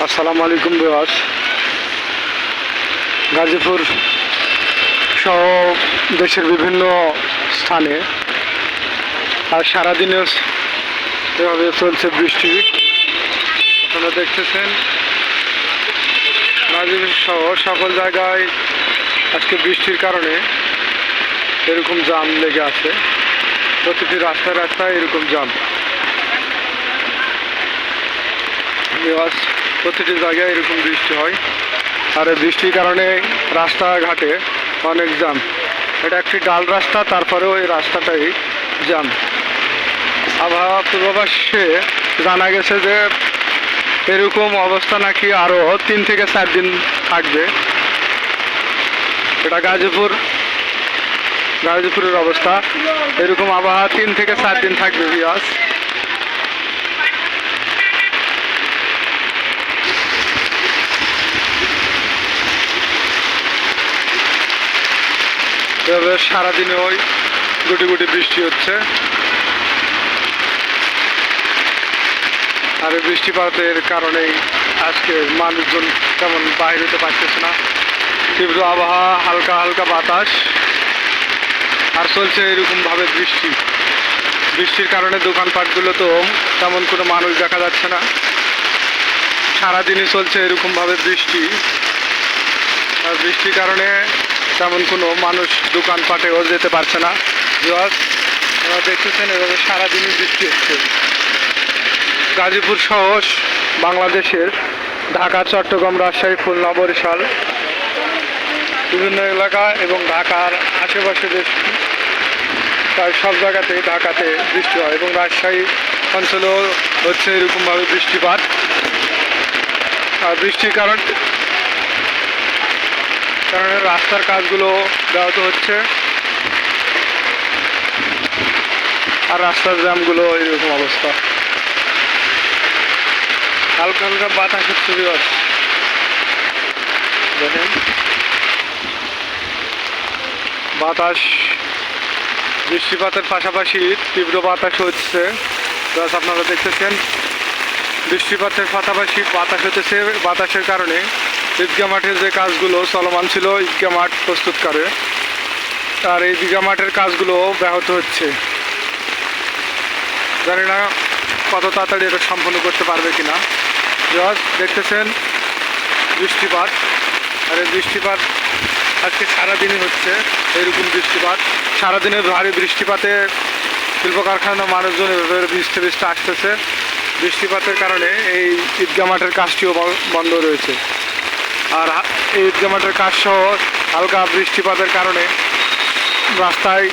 আসসালামু আলাইকুম ভিউয়ার্স। গাজীপুর সহ দেশের বিভিন্ন স্থানে আর সারাদিনে এভাবে চলছে বৃষ্টি। আপনারা দেখতেছেন গাজীপুর সহ সকল জায়গায় আজকে বৃষ্টির কারণে এরকম জাম লেগে আছে। প্রতিটি রাস্তায় রাস্তায় এরকম জাম। ভিউয়ার্স, প্রতিটি জায়গায় এরকম বৃষ্টি হয় আর এই বৃষ্টির কারণে রাস্তাঘাটে অনেক জ্যাম। এটা একটি ডাল রাস্তা, তারপরেও এই রাস্তাটাই জ্যাম। আবহাওয়া পূর্বাভাসে জানা গেছে যে এরকম অবস্থা নাকি আরও 3 থেকে 4 দিন থাকবে। এটা গাজীপুরের অবস্থা। এরকম আবহাওয়া 3 থেকে 4 দিন থাকবে ভিউয়ার্স। এভাবে সারাদিনে ওই গুটি গুটি বৃষ্টি হচ্ছে। আর এই বৃষ্টিপাতের কারণেই আজকে মানুষজন তেমন বাইরে হতে পারতেছে না। তীব্র আবহাওয়া, হালকা হালকা বাতাস, আর চলছে এরকমভাবে বৃষ্টির কারণে দোকানপাটগুলোতেও তেমন কোনো মানুষ দেখা যাচ্ছে না। সারাদিনই চলছে এরকমভাবে বৃষ্টি, আর বৃষ্টির কারণে তেমন কোনো মানুষ দোকানপাটেও যেতে পারছে না। আপনারা দেখতেছেন এভাবে সারাদিনই বৃষ্টি হচ্ছে। গাজীপুর সহ বাংলাদেশের ঢাকা, চট্টগ্রাম, রাজশাহী, খুলনা, বরিশাল বিভিন্ন এলাকা এবং ঢাকার আশেপাশে বেশ প্রায় সব জায়গাতেই ঢাকাতে বৃষ্টি হয় এবং রাজশাহী অঞ্চলেও হচ্ছে এরকমভাবে বৃষ্টিপাত। আর বৃষ্টির কারণে রাস্তার কাজগুলো ব্যাহত হচ্ছে আর রাস্তার জ্যামগুলো এরকম অবস্থা। হালকা হালকা বাতাস হচ্ছে দেখেন, বাতাস বৃষ্টিপাতের পাশাপাশি তীব্র বাতাস হচ্ছে। আপনারা দেখতেছেন বৃষ্টিপাতের পাশাপাশি বাতাস হতেছে। বাতাসের কারণে ঈদগাহ মাঠের যে কাজগুলো চলমান ছিল, ঈদগাহ মাঠ প্রস্তুত করে, আর এই ঈদগাহ মাঠের কাজগুলো ব্যাহত হচ্ছে। জানি না কত তাড়াতাড়ি এটা সম্পন্ন করতে পারবে কিনা। দেখতেছেন বৃষ্টিপাত, আর এই বৃষ্টিপাত আজকে সারাদিনই হচ্ছে এরকম বৃষ্টিপাত। সারাদিনের ভারী বৃষ্টিপাতে শিল্প কারখানার মানুষজন এভাবে ভিজতে ভিজতে আসতেছে। বৃষ্টিপাতের কারণে এই ঈদগাহ মাঠের কাজটিও বন্ধ রয়েছে। আর এই ঈদগাহ মাঠের কাজ সহ হালকা বৃষ্টিপাতের কারণে রাস্তায়